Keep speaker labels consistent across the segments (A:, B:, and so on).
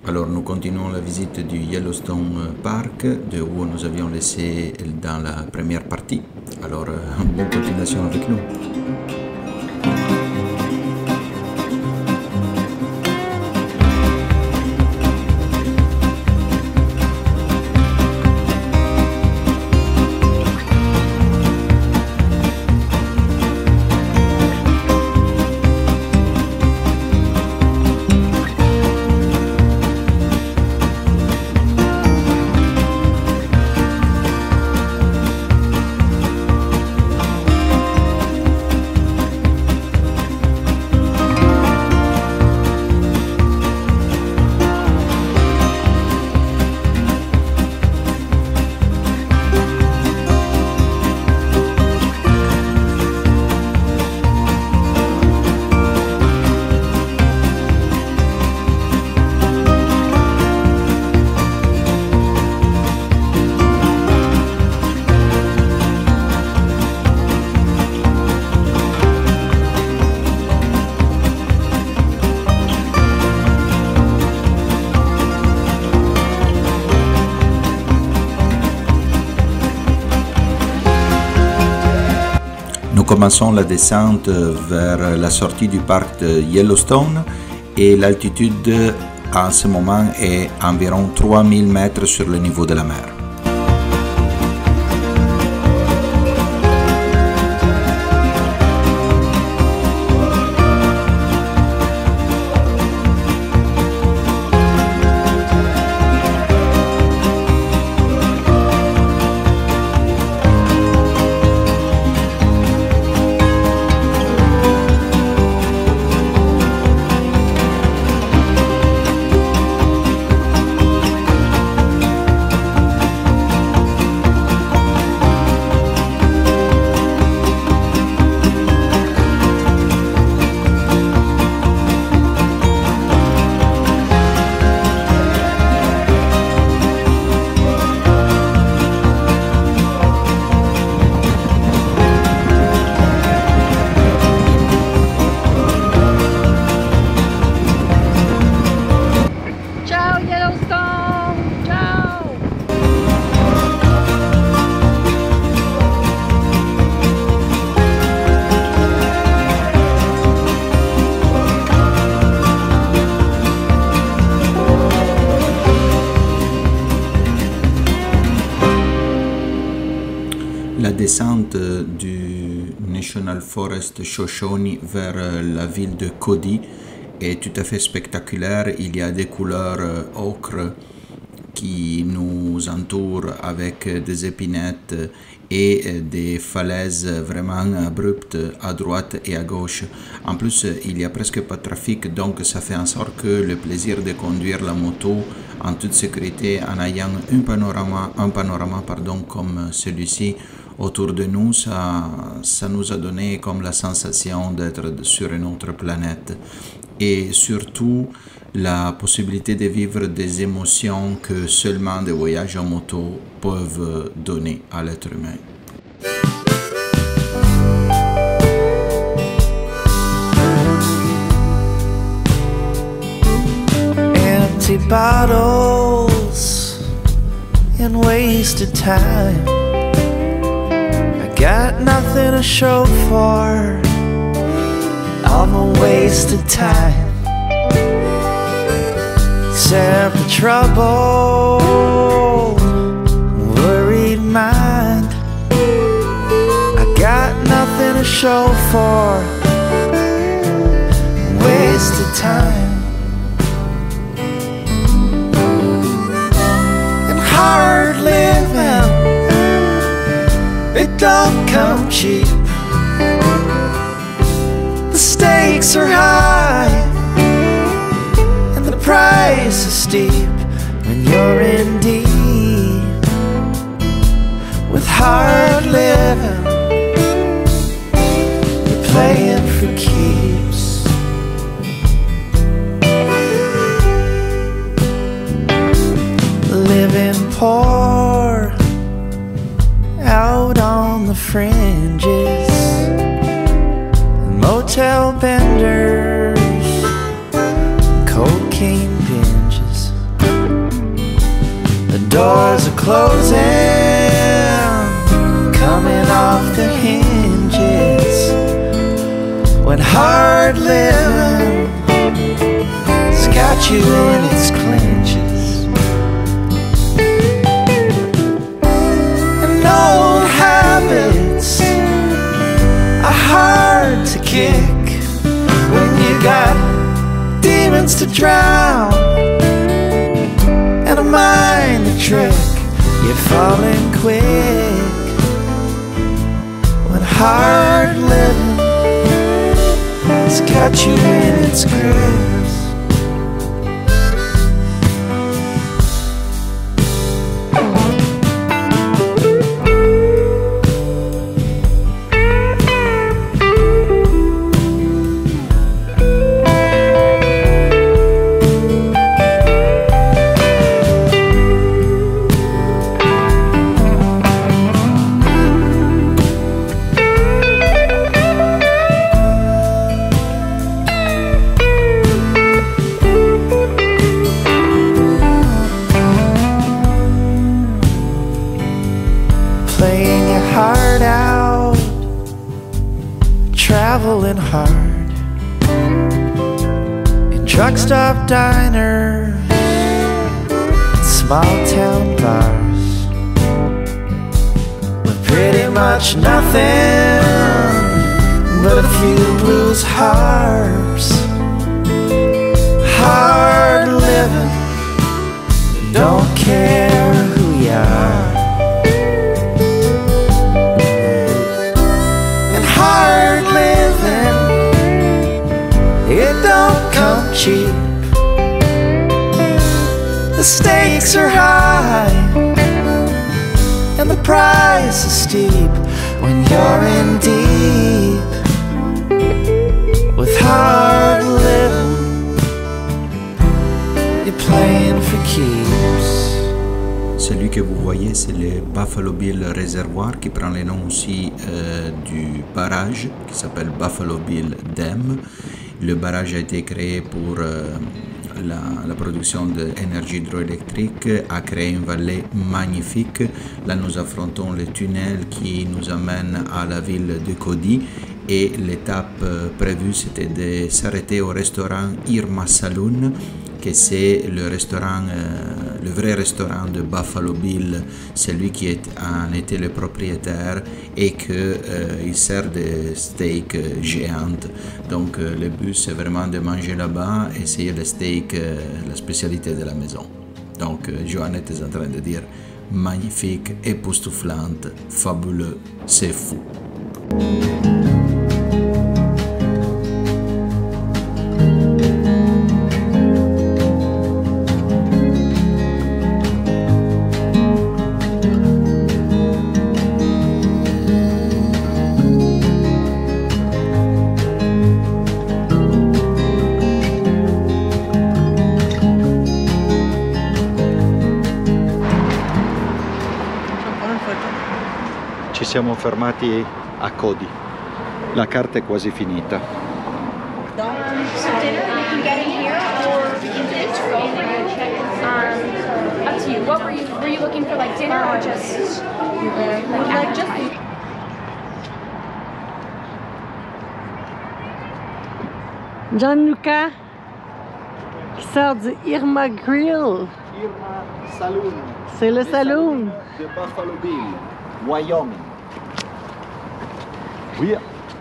A: Alors nous continuons la visite du Yellowstone Park, de où nous avions laissé dans la première partie. Alors bonne continuation avec nous. Nous commençons la descente vers la sortie du parc de Yellowstone et l'altitude en ce moment est environ 3000 mètres sur le niveau de la mer. La descente du National Forest Shoshone vers la ville de Cody est tout à fait spectaculaire. Il y a des couleurs ocre qui nous entourent avec des épinettes et des falaises vraiment abruptes à droite et à gauche. En plus, il n'y a presque pas de trafic, donc ça fait en sorte que le plaisir de conduire la moto en toute sécurité en ayant un panorama comme celui-ci autour de nous, ça nous a donné comme la sensation d'être sur une autre planète. Et surtout, la possibilité de vivre des émotions que seulement des voyages en moto peuvent donner à l'être humain.
B: Empty bottles and wasted time. Got nothing to show for all the wasted time. Except the trouble, worried mind. I got nothing to show for wasted time. And hard living, it don't come cheap. The stakes are high and the price is steep when you're in deep with hard living. You're playing for keeps. Living poor out on the fringes, motel benders, cocaine binges. doors are closing, coming off their hinges, when hard living has got you in its clinches, and old habits are hard to kick when you got demons to drown and a mind to trick. You're falling quick when hard living has got you in its grips. Playing your heart out, traveling hard in truck stop diners, small town bars, with pretty much nothing but a few blues harps. Hard living, don't care who you are. Hard living, it don't come cheap. The stakes are high and the price is steep when you're in deep with hard living. You're playing for keeps.
A: Celui que vous voyez, c'est le Buffalo Bill Réservoir qui prend le nom aussi du barrage qui s'appelle Buffalo Bill Dam. Le barrage a été créé pour la production d'énergie hydroélectrique, a créé une vallée magnifique. Là, nous affrontons le tunnel qui nous amène à la ville de Cody. Et l'étape prévue, c'était de s'arrêter au restaurant Irma Saloon, que c'est le restaurant, le vrai restaurant de Buffalo Bill, celui qui en était le propriétaire et qu'il sert des steaks géantes. Donc le but, c'est vraiment de manger là-bas, essayer le steak, la spécialité de la maison. Donc Joannette est en train de dire magnifique, époustouflante, fabuleux, c'est fou. Ci siamo fermati a Cody, la carta è quasi finita.
C: So dinner you can get in here or we can just go up to you. What were you looking for, like dinner or just like just
D: Gianluca qui sort du Irma Grill.
A: Irma Saloon.
D: C'est le saloon
A: de Buffalo Bill, Wyoming. Oui,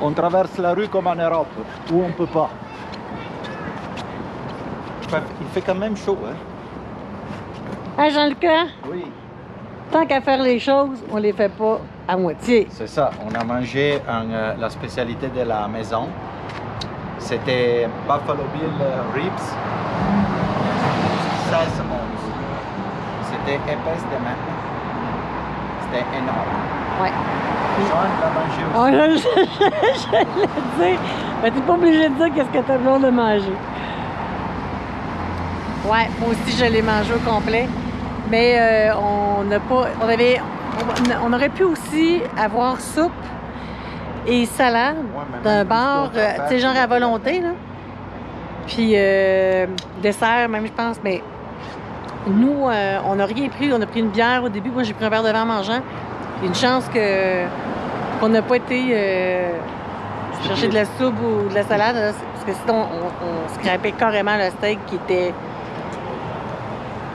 A: on traverse la rue comme en Europe, où on peut pas. Il fait quand même chaud, hein?
D: Hein, Jean-Lucas?
A: Oui.
D: Tant qu'à faire les choses, on les fait pas à moitié.
A: C'est ça, on a mangé la spécialité de la maison. C'était Buffalo Bill Ribs, 16 onces. C'était épaisse de même. C'était énorme.
D: Ouais.
A: Joanne l'a mangé aussi.
D: Oh, je l'ai dit. Mais t'es pas obligé de dire qu'est-ce que t'as besoin de manger. Ouais, moi aussi je l'ai mangé au complet. Mais on n'a pas. On aurait pu aussi avoir soupe et salade d'un bar, tu sais, genre à volonté, là. Puis dessert même, je pense, mais Nous, on n'a rien pris. On a pris une bière au début. Moi, j'ai pris un verre de vin en mangeant. Il y a une chance qu'on n'a pas été chercher de la soupe ou de la salade, là, parce que sinon, on scrapait carrément le steak qui était...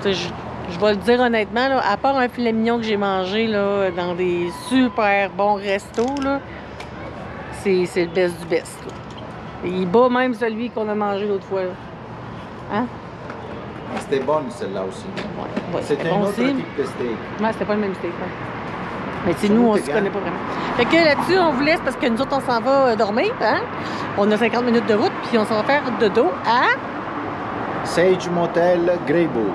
D: Je vais le dire honnêtement, là, à part un filet mignon que j'ai mangé là, dans des super bons restos, là, c'est le best du best. Là. Il bat même celui qu'on a mangé l'autre fois. Là. Hein?
A: C'était bon celle-là aussi.
D: Ouais,
A: C'était
D: bon
A: un autre
D: aussi.
A: type de steak.
D: Ouais, c'était pas le même steak. Ouais. Mais tu sais, nous, on se connaît pas vraiment. Fait que là-dessus, on vous laisse parce que nous autres, on s'en va dormir. Hein? On a 50 minutes de route, puis on s'en va faire dodo à...
A: Sage Motel Greybull.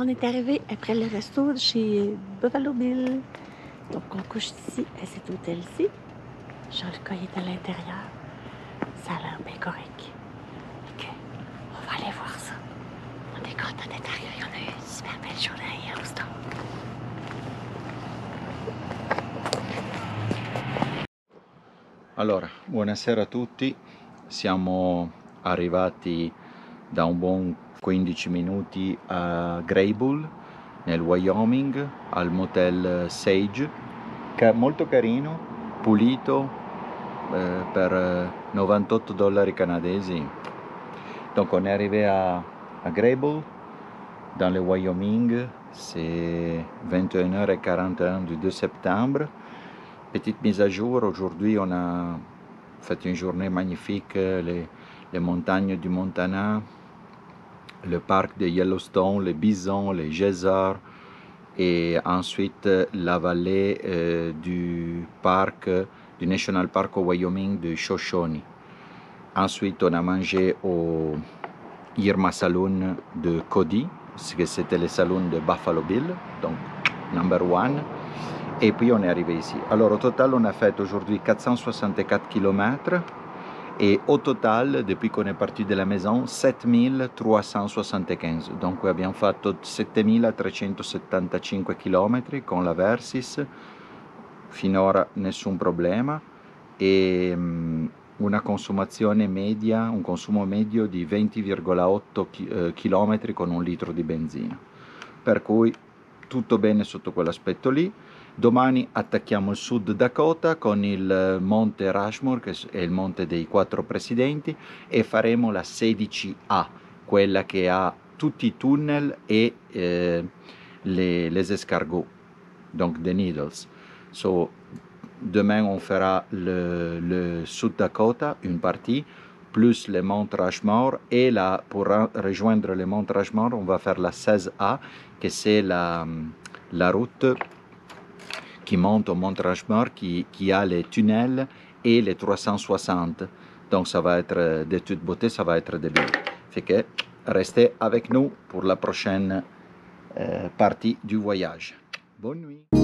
D: On est arrivé après le resto chez Buffalo Bill. Donc, on couche ici, à cet hôtel-ci. Jean-Lucas est à l'intérieur. Ça a l'air bien correct. Ok, on va aller voir ça. On est content d'être arrivé. On a eu une super belle journée à Yellowstone.
A: Allora, buonasera a tutti. Siamo arrivati da un buon 15 minuti a Greybull, nel Wyoming, al motel Sage, molto carino, pulito, per $98 canadesi. Donc on est arrivé à Greybull, dans le Wyoming, c'est 21h41 du 2 septembre. Petite mise à jour, aujourd'hui on a fait une journée magnifique, les montagnes du Montana, le parc de Yellowstone, les bisons, les geysers, et ensuite la vallée du National Park au Wyoming de Shoshone. Ensuite on a mangé au Irma Saloon de Cody, c'était le salon de Buffalo Bill, donc number one. Et puis on est arrivé ici. Alors au total on a fait aujourd'hui 464 km et au total depuis qu'on est parti de la maison 7375. Donc abbiamo fatto 7375 km con la Versys, finora nessun problema, e una consumazione media, un consumo medio di 20,8 km con 1 litro di benzina. Per cui tutto bene sotto quell'aspetto lì. Domani attacchiamo il Sud Dakota con il monte Rushmore, che è il monte dei 4 presidenti, e faremo la 16A, quella che ha tutti i tunnel et les escargots, donc des needles. So, demain on fera le Sud Dakota, une partie, plus le mont Rushmore, et là, pour rejoindre le mont Rushmore, on va faire la 16A, que c'est la route qui monte au mont Rushmore, qui a les tunnels et les 360. Donc ça va être de toute beauté, ça va être débile. Fait que restez avec nous pour la prochaine partie du voyage. Bonne nuit.